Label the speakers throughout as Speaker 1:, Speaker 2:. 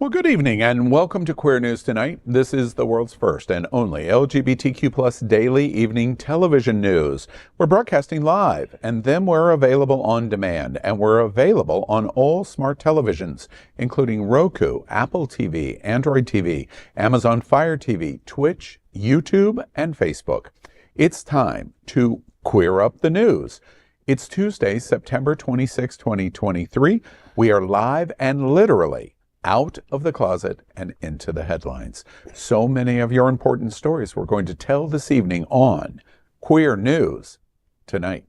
Speaker 1: Well, good evening and welcome to Queer News Tonight. This is the world's first and only LGBTQ plus daily evening television news. We're broadcasting live and then we're available on demand, and we're available on all smart televisions, including Roku, Apple TV, Android TV, Amazon Fire TV, Twitch, YouTube, and Facebook. It's time to queer up the news. It's Tuesday, September 26, 2023. We are live and literally out of the closet and into the headlines. So many of your important stories we're going to tell this evening on Queer News Tonight.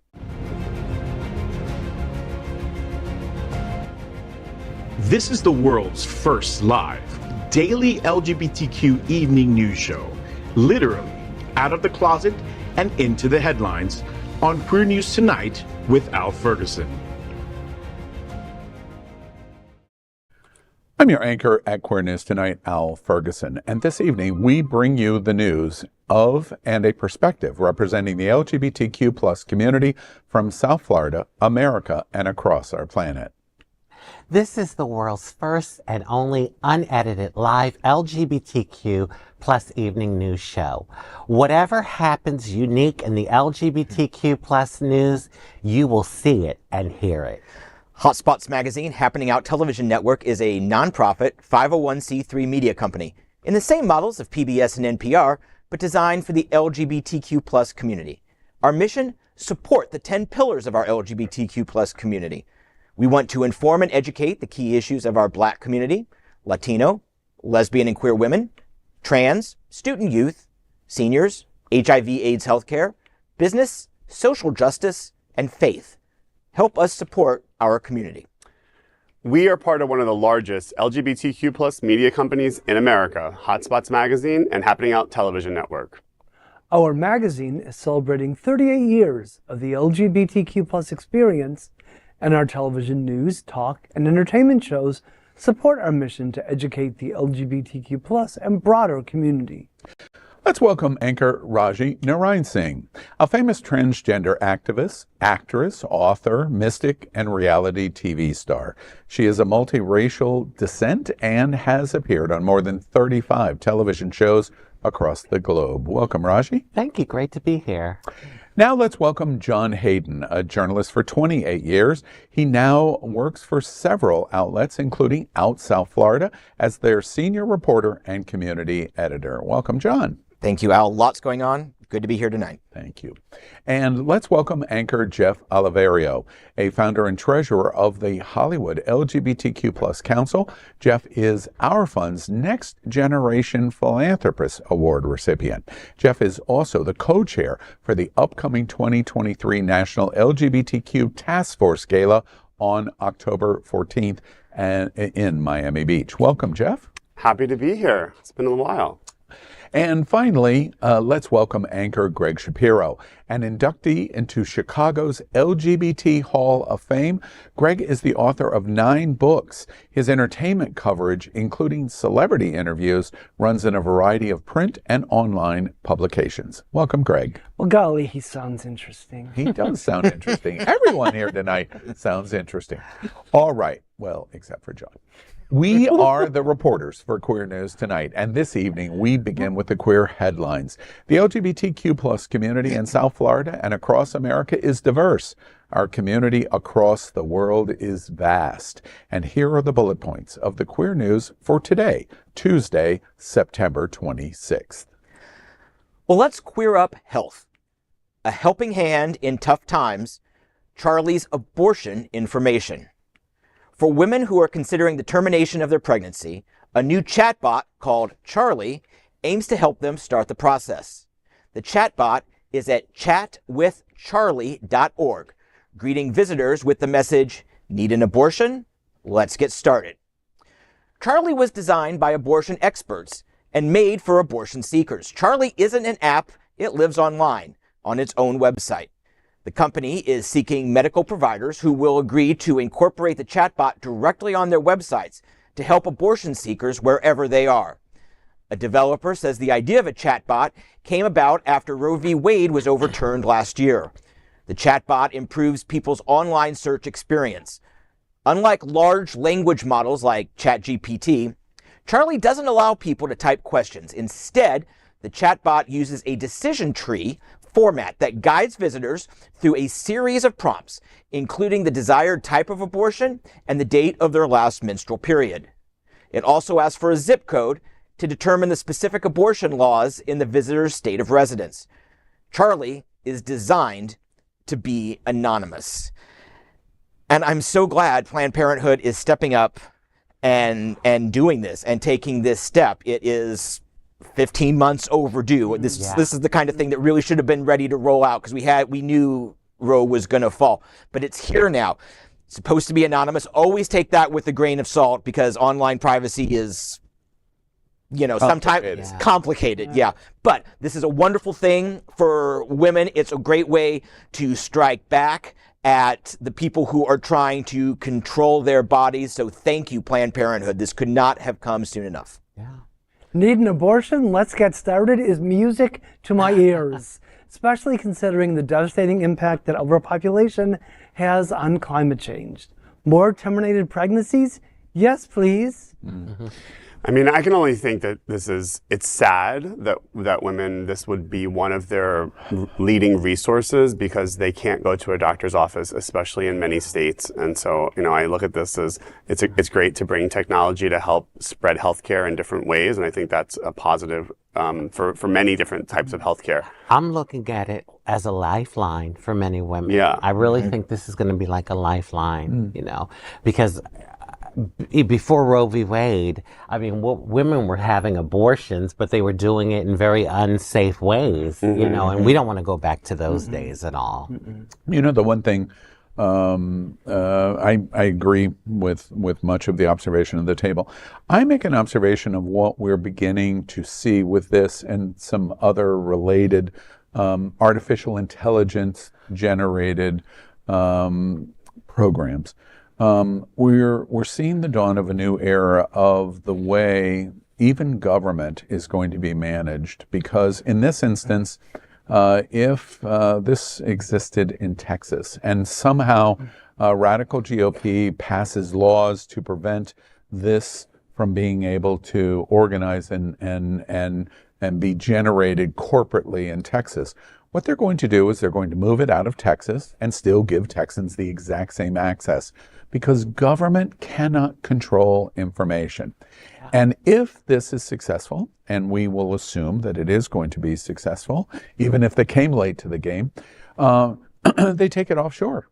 Speaker 2: This is the world's first live daily LGBTQ evening news show, literally out of the closet and into the headlines on Queer News Tonight with Al Ferguson.
Speaker 1: I'm your anchor at Queer News Tonight, Al Ferguson, and this evening we bring you the news of and a perspective representing the LGBTQ plus community from South Florida, America, and across our planet.
Speaker 3: This is the world's first and only unedited live LGBTQ plus evening news show. Whatever happens unique in the LGBTQ plus news, you will see it and hear it.
Speaker 4: Hotspots Magazine Happening Out Television Network is a nonprofit 501c3 media company in the same models of PBS and NPR, but designed for the LGBTQ plus community. Our mission, support the 10 pillars of our LGBTQ plus community. We want to inform and educate the key issues of our Black community, Latino, lesbian and queer women, trans, student youth, seniors, HIV/AIDS healthcare, business, social justice, and faith. Help us support our community.
Speaker 5: We are part of one of the largest LGBTQ plus media companies in America, Hotspots Magazine and Happening Out Television Network.
Speaker 6: Our magazine is celebrating 38 years of the LGBTQ plus experience, and our television news, talk, and entertainment shows support our mission to educate the LGBTQ plus and broader community.
Speaker 1: Let's welcome anchor Rajee Narine-Singh, a famous transgender activist, actress, author, mystic, and reality TV star. She is a multiracial descent and has appeared on more than 35 television shows across the globe. Welcome, Rajee.
Speaker 3: Thank you. Great to be here.
Speaker 1: Now let's welcome John Hayden, a journalist for 28 years. He now works for several outlets, including Out South Florida, as their senior reporter and community editor. Welcome, John.
Speaker 4: Thank you, Al. Lots going on. Good to be here tonight.
Speaker 1: Thank you. And let's welcome anchor Jeff Oliverio, a founder and treasurer of the Hollywood LGBTQ Plus Council. Jeff is our fund's Next Generation Philanthropist Award recipient. Jeff is also the co-chair for the upcoming 2023 National LGBTQ Task Force Gala on October 14th in Miami Beach. Welcome, Jeff.
Speaker 5: Happy to be here. It's been a while.
Speaker 1: And finally, let's welcome anchor Gregg Shapiro, an inductee into Chicago's LGBT Hall of Fame. Gregg is the author of 9 books. His entertainment coverage, including celebrity interviews, runs in a variety of print and online publications. Welcome, Gregg.
Speaker 6: Well, golly, he sounds interesting.
Speaker 1: He does sound interesting. Everyone here tonight sounds interesting. All right. Well, except for John. We are the reporters for Queer News Tonight, and this evening we begin with the queer headlines. The LGBTQ plus community in South Florida and across America is diverse. Our community across the world is vast. And here are the bullet points of the queer news for today, Tuesday, September 26th.
Speaker 4: Well, let's queer up health. A helping hand in tough times, Charley's abortion information. For women who are considering the termination of their pregnancy, a new chatbot called Charley aims to help them start the process. The chatbot is at chatwithcharley.org, greeting visitors with the message, "Need an abortion? Let's get started." Charley was designed by abortion experts and made for abortion seekers. Charley isn't an app, it lives online on its own website. The company is seeking medical providers who will agree to incorporate the chatbot directly on their websites to help abortion seekers wherever they are. A developer says the idea of a chatbot came about after Roe v. Wade was overturned last year. The chatbot improves people's online search experience. Unlike large language models like ChatGPT, Charley doesn't allow people to type questions. Instead, the chatbot uses a decision tree format that guides visitors through a series of prompts, including the desired type of abortion and the date of their last menstrual period. It also asks for a zip code to determine the specific abortion laws in the visitor's state of residence. Charley is designed to be anonymous. And I'm so glad Planned Parenthood is stepping up and doing this and taking this step. It is 15 months overdue. This is the kind of thing that really should have been ready to roll out because we knew Roe was going to fall. But it's here now. It's supposed to be anonymous. Always take that with a grain of salt because online privacy is, sometimes complicated. Yeah. But this is a wonderful thing for women. It's a great way to strike back at the people who are trying to control their bodies. So thank you, Planned Parenthood. This could not have come soon enough.
Speaker 3: Yeah.
Speaker 6: Need an abortion? Let's get started is music to my ears, especially considering the devastating impact that overpopulation has on climate change. More terminated pregnancies? Yes, please.
Speaker 3: Mm-hmm.
Speaker 5: I mean, I can only think that it's sad that women, this would be one of their leading resources because they can't go to a doctor's office, especially in many states. And so, I look at this as it's great to bring technology to help spread healthcare in different ways. And I think that's a positive for many different types of healthcare.
Speaker 3: I'm looking at it as a lifeline for many women.
Speaker 5: Yeah.
Speaker 3: I really think this is going to be like a lifeline, because before Roe v. Wade, women were having abortions, but they were doing it in very unsafe ways, and we don't want to go back to those days at all.
Speaker 1: The one thing, I agree with much of the observation of the table. I make an observation of what we're beginning to see with this and some other related artificial intelligence generated programs. We're seeing the dawn of a new era of the way even government is going to be managed, because in this instance, if this existed in Texas and somehow radical GOP passes laws to prevent this from being able to organize and be generated corporately in Texas, what they're going to do is they're going to move it out of Texas and still give Texans the exact same access, because government cannot control information. And if this is successful, and we will assume that it is going to be successful, even if they came late to the game, they take it offshore.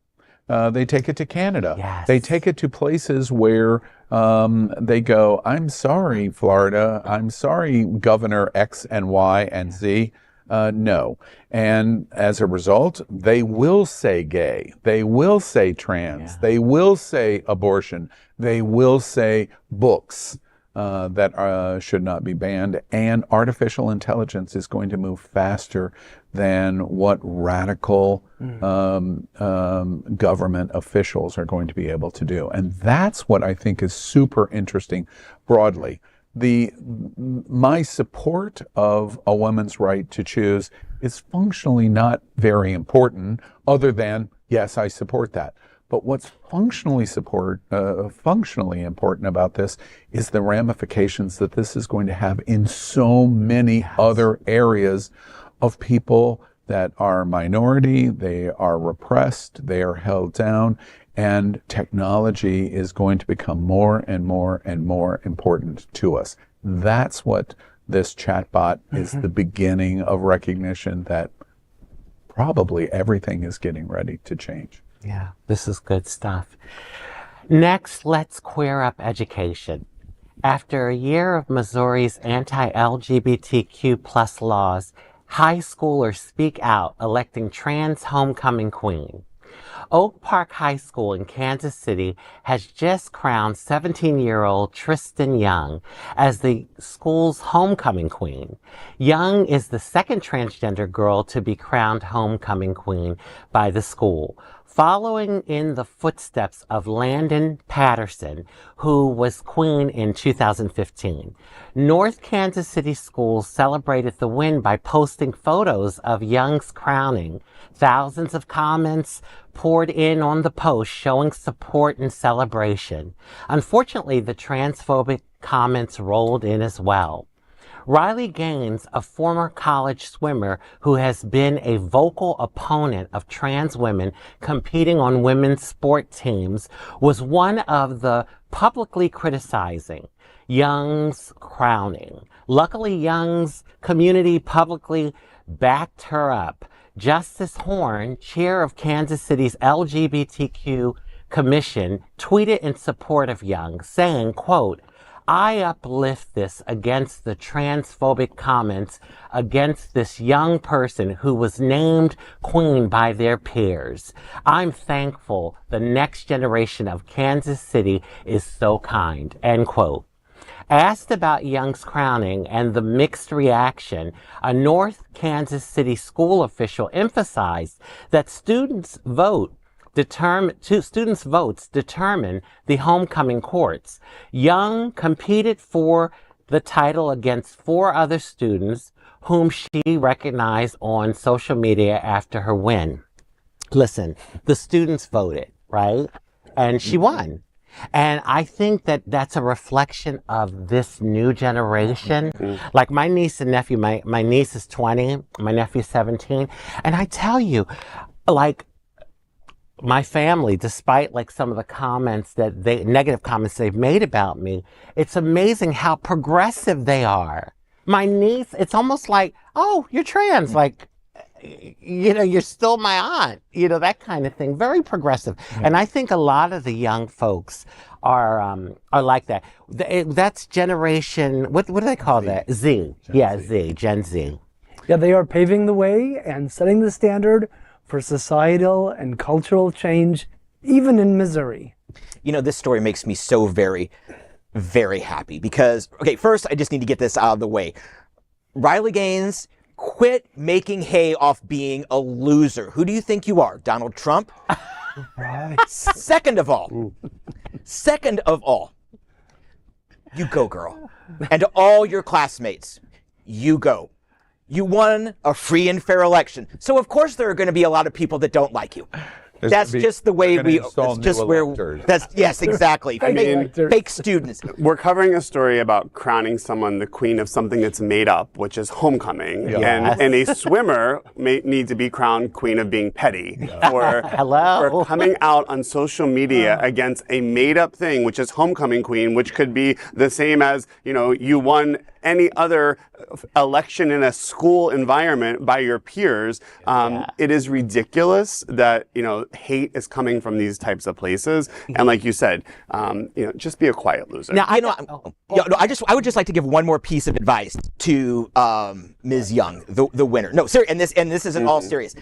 Speaker 1: They take it to Canada.
Speaker 3: Yes.
Speaker 1: They take it to places where they go, I'm sorry, Florida. I'm sorry, Governor X and Y and Z. No. And as a result, they will say gay, they will say trans, they will say abortion, they will say books that should not be banned. And artificial intelligence is going to move faster than what radical government officials are going to be able to do. And that's what I think is super interesting broadly. My support of a woman's right to choose is functionally not very important, other than, yes, I support that. But what's functionally important about this is the ramifications that this is going to have in so many other areas of people that are minority, they are repressed, they are held down, and technology is going to become more and more and more important to us. That's what this chatbot is, the beginning of recognition that probably everything is getting ready to change.
Speaker 3: Yeah, this is good stuff. Next, let's queer up education. After a year of Missouri's anti-LGBTQ plus laws, high schoolers speak out, electing trans homecoming queen. Oak Park High School in Kansas City has just crowned 17-year-old Tristan Young as the school's homecoming queen. Young is the second transgender girl to be crowned homecoming queen by the school, following in the footsteps of Landon Patterson, who was queen in 2015. North Kansas City schools celebrated the win by posting photos of Young's crowning. Thousands of comments poured in on the post showing support and celebration. Unfortunately, the transphobic comments rolled in as well. Riley Gaines, a former college swimmer who has been a vocal opponent of trans women competing on women's sport teams, was one of the publicly criticizing Young's crowning. Luckily, Young's community publicly backed her up. Justice Horn, chair of Kansas City's LGBTQ Commission, tweeted in support of Young, saying, quote, "I uplift this against the transphobic comments against this young person who was named queen by their peers. I'm thankful the next generation of Kansas City is so kind," end quote. Asked about Young's crowning and the mixed reaction, a North Kansas City school official emphasized that students' votes determine the homecoming courts. Young competed for the title against 4 other students whom she recognized on social media after her win. Listen, the students voted, right? And she won. And I think that that's a reflection of this new generation. Like my niece and nephew, my niece is 20, my nephew's 17. And I tell you, like, my family, despite like some of the comments negative comments they've made about me, it's amazing how progressive they are. My niece, it's almost like, oh, you're trans, like, you know, you're still my aunt, you know, that kind of thing. Very progressive. And I think a lot of the young folks are like that. That's generation, what do they call that? Z. Gen Z.
Speaker 6: Yeah, they are paving the way and setting the standard for societal and cultural change, even in Missouri.
Speaker 4: You know, this story makes me so very, very happy because, okay, first I just need to get this out of the way. Riley Gaines, quit making hay off being a loser. Who do you think you are, Donald Trump?
Speaker 6: Right.
Speaker 4: Second of all, you go, girl. And to all your classmates, you go. You won a free and fair election. So of course there are going to be a lot of people that don't like you. That's just the way that's just where, yes, exactly. Fake students.
Speaker 5: We're covering a story about crowning someone the queen of something that's made up, which is homecoming.
Speaker 3: Yes.
Speaker 5: And a swimmer may need to be crowned queen of being petty for coming out on social media against a made up thing, which is homecoming queen, which could be the same as, you know, you won any other election in a school environment by your peers. It is ridiculous that, you know, hate is coming from these types of places. And like you said, you know, just be a quiet loser.
Speaker 4: Now, I would just like to give one more piece of advice to Ms. Young, the winner. No, seriously, and this isn't all serious.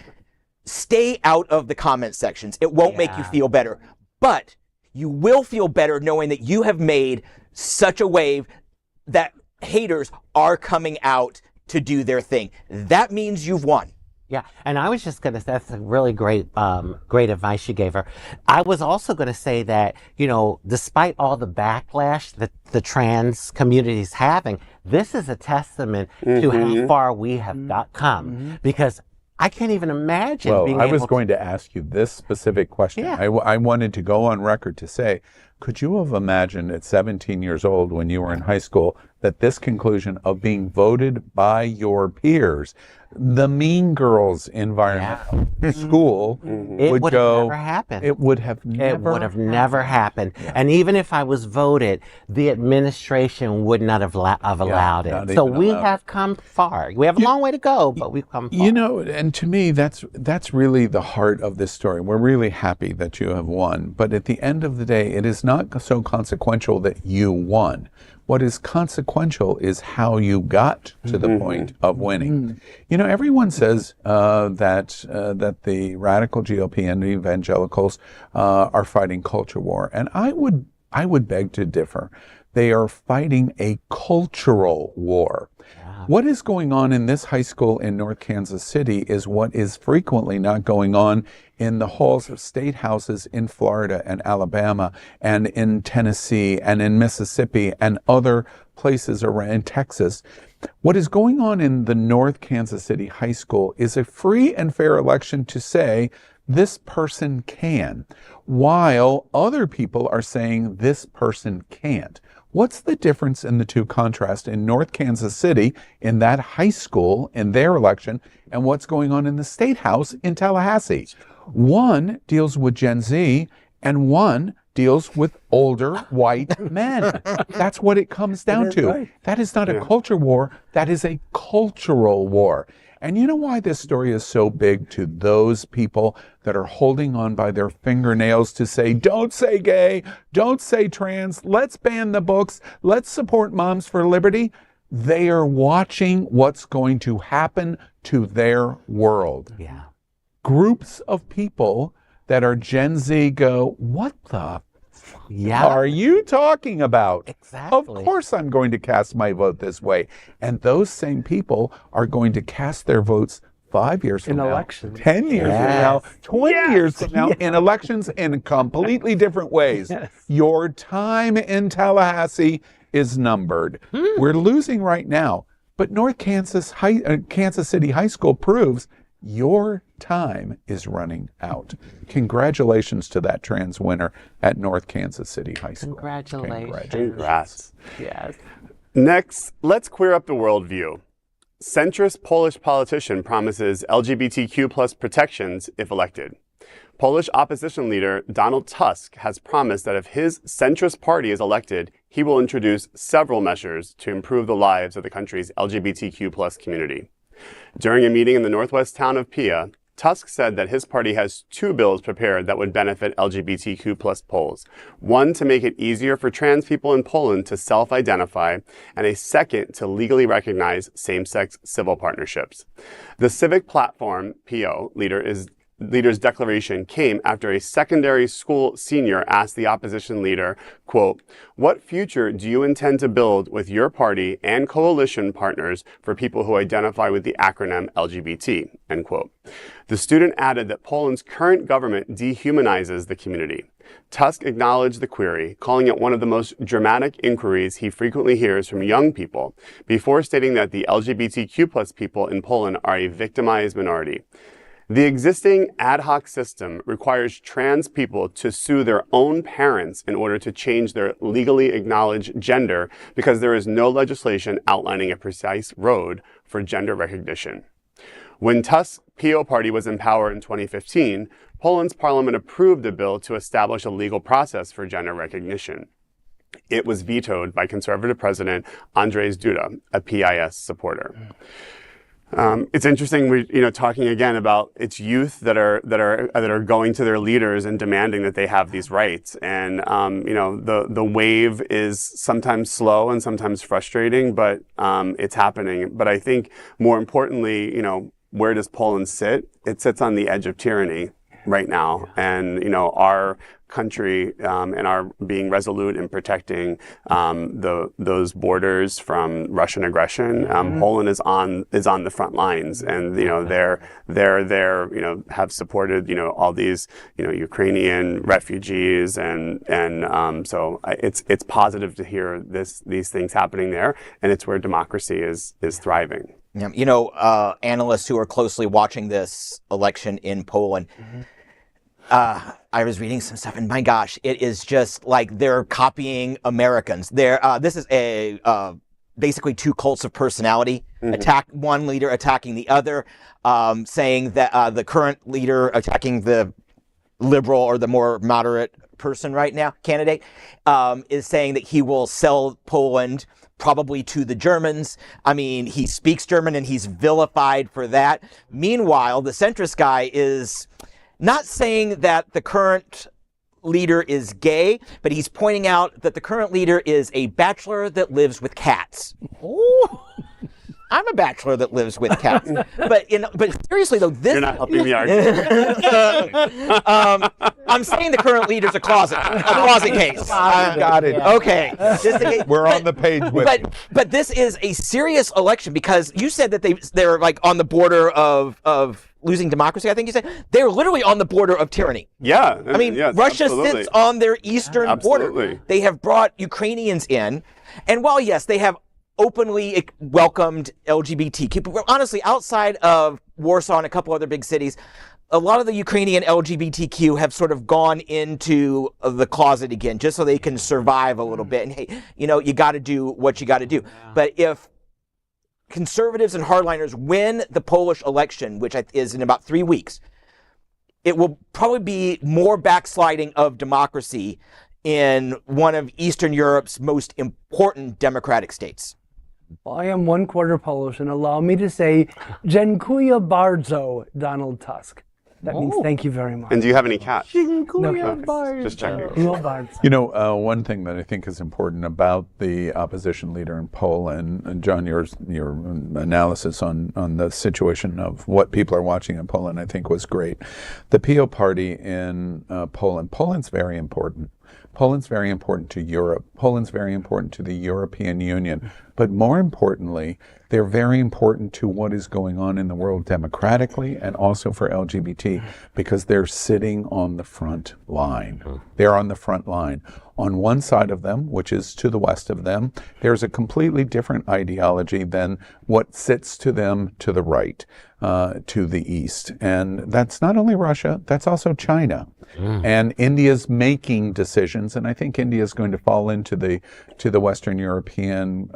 Speaker 4: Stay out of the comment sections. It won't make you feel better, but you will feel better knowing that you have made such a wave that haters are coming out to do their thing. That means you've won.
Speaker 3: Yeah, and I was just going to say, that's a really great advice you gave her. I was also going to say that, you know, despite all the backlash that the trans community is having, this is a testament to how far we have come. Because I can't even imagine being able
Speaker 1: going to ask you this specific question.
Speaker 3: Yeah.
Speaker 1: I wanted to go on record to say, could you have imagined at 17 years old when you were in high school that this conclusion of being voted by your peers, the Mean Girls environment school, would go?
Speaker 3: Never happened.
Speaker 1: It would have
Speaker 3: never happened. Yeah. And even if I was voted, the administration would not have allowed it. So we have come far. We have a long way to go, but we've come far.
Speaker 1: You know, and to me, that's really the heart of this story. We're really happy that you have won, but at the end of the day, it is not so consequential that you won. What is consequential is how you got to the point of winning. You know, everyone says that the radical GOP and the evangelicals are fighting culture war, and I would beg to differ. They are fighting a cultural war. What is going on in this high school in North Kansas City is what is frequently not going on in the halls of state houses in Florida and Alabama and in Tennessee and in Mississippi and other places around in Texas. What is going on in the North Kansas City High School is a free and fair election to say this person can, while other people are saying this person can't. What's the difference in the two contrasts in North Kansas City, in that high school, in their election, and what's going on in the State House in Tallahassee? One deals with Gen Z, and one deals with older white men. That's what it comes down to.
Speaker 6: Right.
Speaker 1: That is not a culture war. That is a cultural war. And you know why this story is so big to those people that are holding on by their fingernails to say, don't say gay, don't say trans, let's ban the books, let's support Moms for Liberty? They are watching what's going to happen to their world.
Speaker 3: Yeah.
Speaker 1: Groups of people that are Gen Z go, what the
Speaker 3: Yeah.
Speaker 1: are you talking about?
Speaker 3: Exactly.
Speaker 1: Of course I'm going to cast my vote this way. And those same people are going to cast their votes 5 years from
Speaker 6: In
Speaker 1: now,
Speaker 6: elections.
Speaker 1: 10 years from now, 20 years from now, in elections in completely different ways.
Speaker 6: Yes.
Speaker 1: Your time in Tallahassee is numbered. We're losing right now, but North Kansas City High School proves your time is running out. Congratulations to that trans winner at North Kansas City High School.
Speaker 3: Congratulations.
Speaker 5: Congrats.
Speaker 3: Yes.
Speaker 5: Next, let's queer up the worldview. Centrist Polish politician promises LGBTQ plus protections if elected. Polish opposition leader Donald Tusk has promised that if his centrist party is elected, he will introduce several measures to improve the lives of the country's LGBTQ plus community. During a meeting in the northwest town of Pia, Tusk said that his party has 2 bills prepared that would benefit LGBTQ plus Poles. One to make it easier for trans people in Poland to self-identify, and a second to legally recognize same-sex civil partnerships. The civic platform, PO, leader's declaration came after a secondary school senior asked the opposition leader, quote, "What future do you intend to build with your party and coalition partners for people who identify with the acronym LGBT?" End quote. The student added that Poland's current government dehumanizes the community. Tusk acknowledged the query, calling it one of the most dramatic inquiries he frequently hears from young people, before stating that the LGBTQ plus people in Poland are a victimized minority. The existing ad hoc system requires trans people to sue their own parents in order to change their legally acknowledged gender because there is no legislation outlining a precise road for gender recognition. When Tusk's PO party was in power in 2015, Poland's parliament approved a bill to establish a legal process for gender recognition. It was vetoed by conservative president Andrzej Duda, a PIS supporter. It's interesting, we're talking again about it's youth that are going to their leaders and demanding that they have these rights. And the wave is sometimes slow and sometimes frustrating, but it's happening. But I think more importantly, where does Poland sit? It sits on the edge of tyranny right now, and our country and our being resolute in protecting those borders from Russian aggression. Poland is on the front lines, and they're there. Have supported all these Ukrainian refugees, and so it's positive to hear these things happening there, and it's where democracy is thriving.
Speaker 4: Yeah, analysts who are closely watching this election in Poland. I was reading some stuff, and my gosh, it is just like they're copying Americans. This is basically 2 cults of personality. One leader attacking the other, saying that the current leader attacking the liberal or the more moderate person right now, candidate, is saying that he will sell Poland probably to the Germans. I mean, he speaks German and he's vilified for that. Meanwhile, the centrist guy is not saying that the current leader is gay, but he's pointing out that the current leader is a bachelor that lives with cats. Ooh. I'm a bachelor that lives with cats. But seriously though, this...
Speaker 5: You're not helping me argue.
Speaker 4: I'm saying the current leader's a closet case.
Speaker 1: Got it.
Speaker 4: Okay.
Speaker 1: We're on the page with it.
Speaker 4: But this is a serious election because you said that they're like on the border of losing democracy, I think you said. They're literally on the border of tyranny.
Speaker 5: Yeah.
Speaker 4: I mean,
Speaker 5: yes,
Speaker 4: Russia
Speaker 5: absolutely.
Speaker 4: sits on their eastern border. They have brought Ukrainians in. And while, yes, they have openly welcomed LGBTQ, but honestly, outside of Warsaw and a couple other big cities, a lot of the Ukrainian LGBTQ have sort of gone into the closet again, just so they can survive a little bit. And hey, you know, you got to do what you got to do. Yeah. But if conservatives and hardliners win the Polish election, which is in about 3 weeks, it will probably be more backsliding of democracy in one of Eastern Europe's most important democratic states.
Speaker 6: I am 1/4 Polish, and allow me to say, dziękuję bardzo, Donald Tusk. That means thank you very much.
Speaker 5: And do you have any cats?
Speaker 6: No cats.
Speaker 5: Just checking.
Speaker 6: No bards.
Speaker 1: You know, one thing that I think is important about the opposition leader in Poland, and John, your analysis on the situation of what people are watching in Poland, I think was great. The PO party in Poland's very important. Poland's very important to Europe. Poland's very important to the European Union. But more importantly, they're very important to what is going on in the world democratically and also for LGBT, because they're sitting on the front line. They're on the front line. On one side of them, which is to the west of them, there's a completely different ideology than what sits to them to the right, to the east. And that's not only Russia, that's also China. And India's making decisions, and I think India is going to fall into the Western European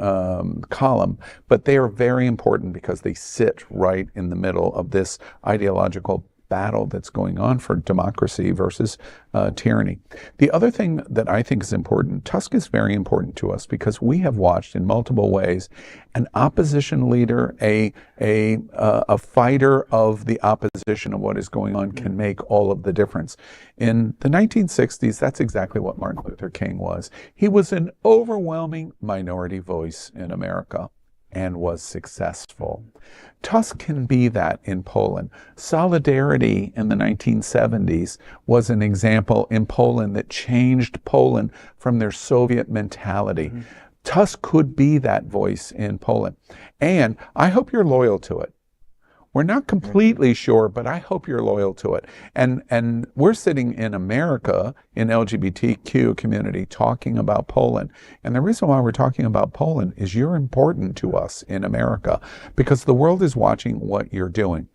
Speaker 1: column. But they are very important because they sit right in the middle of this ideological battle that's going on for democracy versus tyranny. The other thing that I think is important, Tusk is very important to us because we have watched in multiple ways an opposition leader, a fighter of the opposition of what is going on can make all of the difference. In the 1960s, that's exactly what Martin Luther King was. He was an overwhelming minority voice in America and was successful. Tusk can be that in Poland. Solidarity in the 1970s was an example in Poland that changed Poland from their Soviet mentality. Tusk could be that voice in Poland. And I hope you're loyal to it. We're not completely sure, but I hope you're loyal to it. And we're sitting in America, in LGBTQ community, talking about Poland. And the reason why we're talking about Poland is you're important to us in America because the world is watching what you're doing.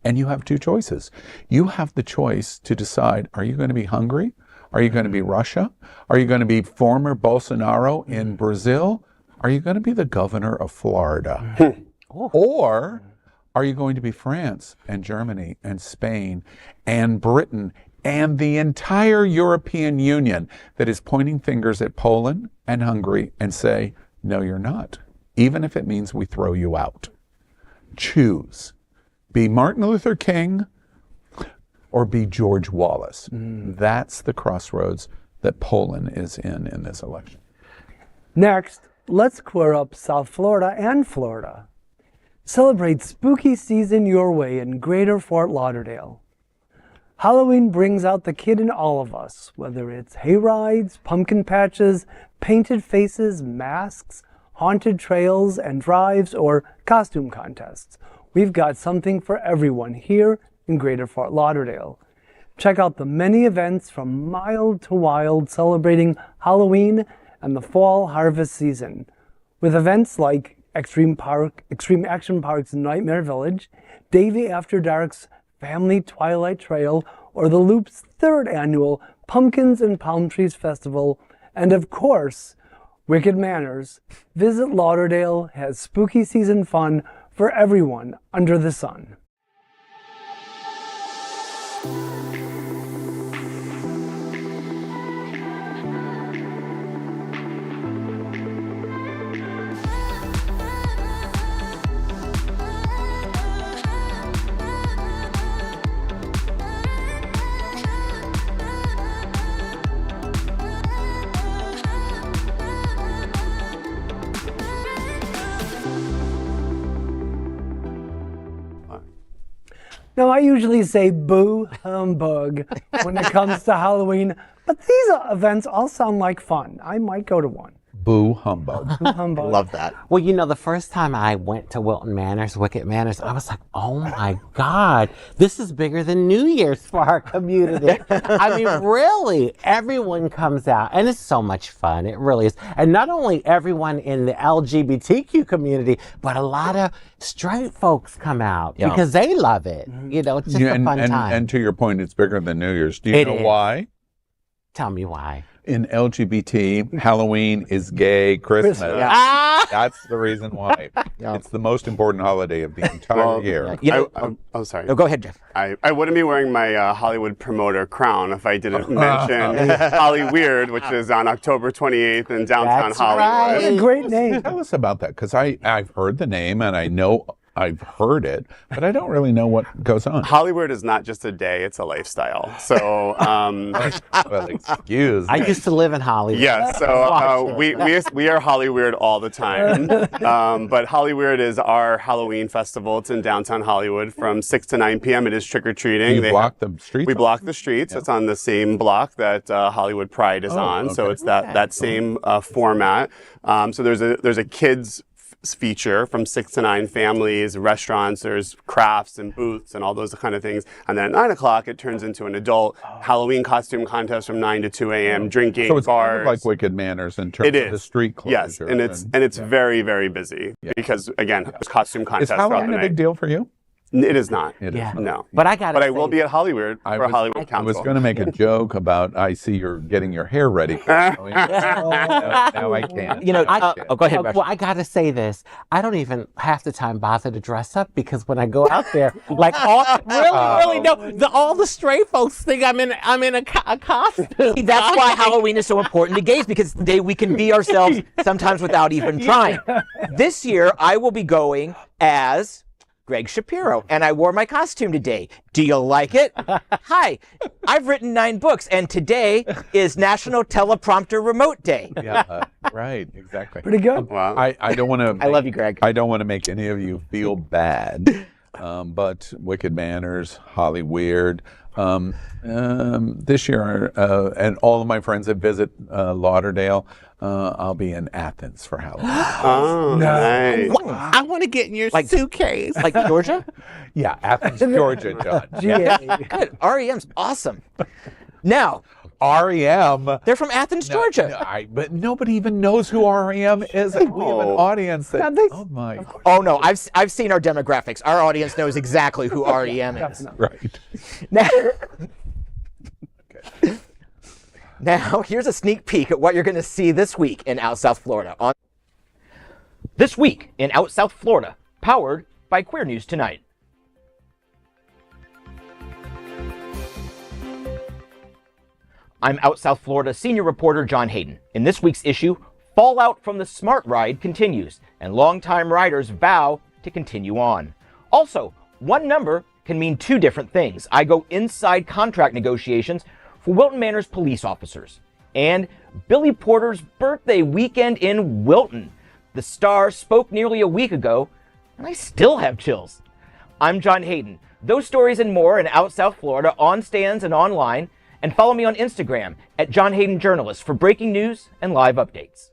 Speaker 1: And you have two choices. You have the choice to decide, are you going to be Hungary? Are you going to be Russia? Are you going to be former Bolsonaro in Brazil? Are you going to be the governor of Florida? Or are you going to be France and Germany and Spain and Britain and the entire European Union that is pointing fingers at Poland and Hungary and say, no, you're not, even if it means we throw you out? Choose. Be Martin Luther King or be George Wallace. That's the crossroads that Poland is in this election.
Speaker 6: Next, let's queer up South Florida and Florida. Celebrate spooky season your way in Greater Fort Lauderdale. Halloween brings out the kid in all of us, whether it's hay rides, pumpkin patches, painted faces, masks, haunted trails and drives, or costume contests. We've got something for everyone here in Greater Fort Lauderdale. Check out the many events from mild to wild celebrating Halloween and the fall harvest season, with events like Extreme Action Park's Nightmare Village, Davy After Dark's Family Twilight Trail, or the Loop's 3rd annual Pumpkins and Palm Trees Festival, and of course, Wicked Manners. Visit Lauderdale has spooky season fun for everyone under the sun. Now, I usually say boo humbug when it comes to Halloween, but these events all sound like fun. I might go to one.
Speaker 1: Boo humbug.
Speaker 6: Humbug.
Speaker 4: Love that.
Speaker 3: Well, you know, the first time I went to Wilton Manors, Wicked Manors, I was like, oh my God, this is bigger than New Year's for our community. I mean, really, everyone comes out, and it's so much fun. It really is. And not only everyone in the LGBTQ community, but a lot of straight folks come out because they love it. You know, it's just a fun time.
Speaker 1: And to your point, it's bigger than New Year's. Do you know why?
Speaker 3: Tell me why.
Speaker 1: In LGBT, Halloween is gay Christmas. That's the reason why. It's the most important holiday of the entire year.
Speaker 4: You know,
Speaker 5: oh, sorry.
Speaker 4: No, go ahead, Jeff.
Speaker 5: I wouldn't be wearing my Hollywood promoter crown if I didn't mention Holly Weird, which is on October 28th in downtown Hollywood.
Speaker 6: What a great name.
Speaker 1: Tell us about that, because I've heard the name and I know I've heard it, but I don't really know what goes on.
Speaker 5: Hollywood is not just a day, it's a lifestyle. So,
Speaker 1: well, excuse me.
Speaker 3: I used to live in Hollywood.
Speaker 5: yeah, so we are Holly Weird all the time. But Holly Weird is our Halloween festival. It's in downtown Hollywood from 6 to 9 p.m. It is trick-or-treating.
Speaker 1: You block the streets?
Speaker 5: We block the streets. It's on the same block that Hollywood Pride is on.
Speaker 1: Okay.
Speaker 5: So it's that same format. So there's a kids feature from 6 to 9, families, restaurants, there's crafts and booths and all those kind of things. And then at 9 o'clock, it turns into an adult Halloween costume contest from 9 to 2 a.m., drinking,
Speaker 1: So it's
Speaker 5: bars.
Speaker 1: kind of like Wicked Manors in terms of the street closure.
Speaker 5: Yes, and it's very, very busy because, again, there's costume
Speaker 1: Is
Speaker 5: contests throughout
Speaker 1: Halloween
Speaker 5: the
Speaker 1: a big
Speaker 5: night.
Speaker 1: deal for you?
Speaker 5: It is not.
Speaker 1: It is
Speaker 3: Yeah.
Speaker 1: not.
Speaker 5: No.
Speaker 3: But I
Speaker 5: will be at Hollywood for Hollywood
Speaker 1: I
Speaker 5: Council.
Speaker 1: was going to make a joke about, I see you're getting your hair ready for Halloween. Now I can't.
Speaker 4: You know, go ahead,
Speaker 3: well, I gotta say this. I don't even half the time bother to dress up because when I go out there, like all the stray folks think I'm in a costume.
Speaker 4: That's why Halloween is so important to gays, because we can be ourselves sometimes without even trying. This year, I will be going as Gregg Shapiro, and I wore my costume today. Do you like it? Hi, I've written 9 books, and today is National Teleprompter Remote Day.
Speaker 1: Yeah, right, exactly.
Speaker 6: Pretty good.
Speaker 5: Wow.
Speaker 1: I don't want to.
Speaker 4: I love you, Greg.
Speaker 1: I don't want to make any of you feel bad, but Wicked Manors, Holly Weird. This year, and all of my friends that visit Lauderdale, I'll be in Athens for Halloween.
Speaker 5: Oh, nice.
Speaker 3: I want to get in your suitcase.
Speaker 4: Like Georgia?
Speaker 1: Yeah, Athens, Georgia, John.
Speaker 6: GA.
Speaker 4: Good. REM's awesome. Now,
Speaker 1: REM.
Speaker 4: they're from Athens, Georgia.
Speaker 1: But nobody even knows who REM is. We have an audience that. Oh my.
Speaker 4: Oh no, I've seen our demographics. Our audience knows exactly who REM is.
Speaker 1: Right.
Speaker 4: Now, here's a sneak peek at what you're going to see this week in Out South Florida. This week in Out South Florida, powered by Queer News Tonight. I'm Out South Florida senior reporter John Hayden. In this week's issue, fallout from the Smart Ride continues, and longtime riders vow to continue on. Also, one number can mean 2 different things. I go inside contract negotiations for Wilton Manors police officers. And Billy Porter's birthday weekend in Wilton. The star spoke nearly a week ago, and I still have chills. I'm John Hayden. Those stories and more in Out South Florida, on stands and online. And follow me on Instagram at John Hayden Journalist for breaking news and live updates.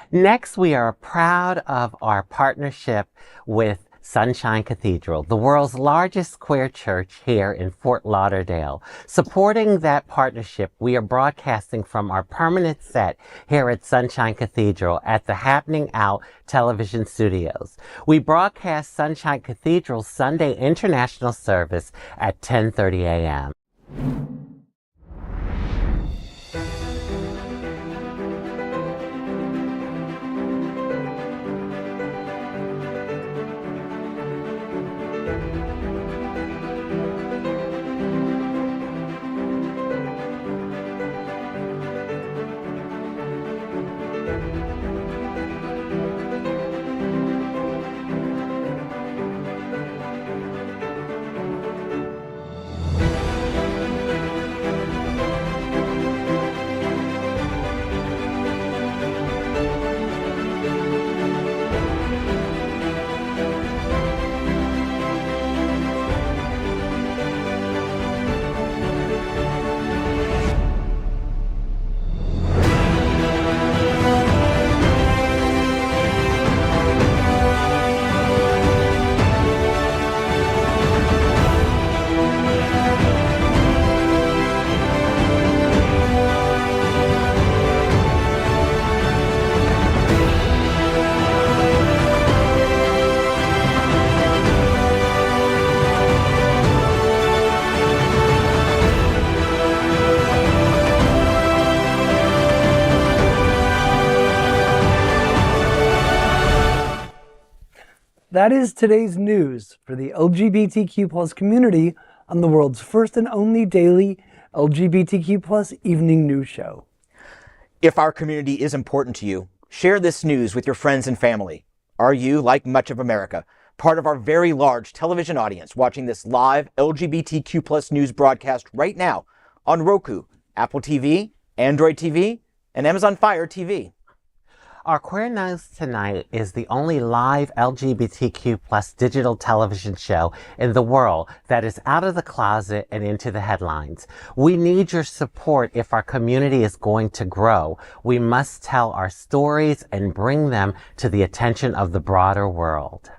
Speaker 3: Next, we are proud of our partnership with Sunshine Cathedral, the world's largest queer church here in Fort Lauderdale. Supporting that partnership, we are broadcasting from our permanent set here at Sunshine Cathedral at the Happening Out television studios. We broadcast Sunshine Cathedral's Sunday International Service at 10:30 a.m.
Speaker 6: that is today's news for the LGBTQ plus community on the world's first and only daily LGBTQ plus evening news show.
Speaker 4: If our community is important to you, share this news with your friends and family. Are you, like much of America, part of our very large television audience watching this live LGBTQ plus news broadcast right now on Roku, Apple TV, Android TV, and Amazon Fire TV?
Speaker 3: Our Queer News Tonight is the only live LGBTQ plus digital television show in the world that is out of the closet and into the headlines. We need your support if our community is going to grow. We must tell our stories and bring them to the attention of the broader world.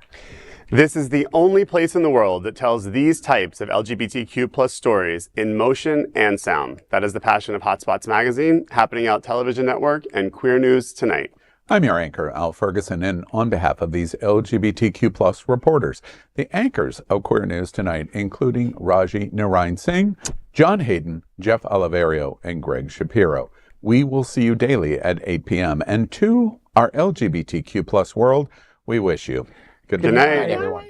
Speaker 5: This is the only place in the world that tells these types of LGBTQ plus stories in motion and sound. That is the passion of Hotspots Magazine, Happening Out Television Network, and Queer News Tonight.
Speaker 1: I'm your anchor, Al Ferguson, and on behalf of these LGBTQ plus reporters, the anchors of Queer News Tonight, including Rajee Narine-Singh, John Hayden, Jeff Oliverio, and Gregg Shapiro. We will see you daily at 8 p.m. And to our LGBTQ plus world, we wish you
Speaker 5: Good night,
Speaker 4: everyone.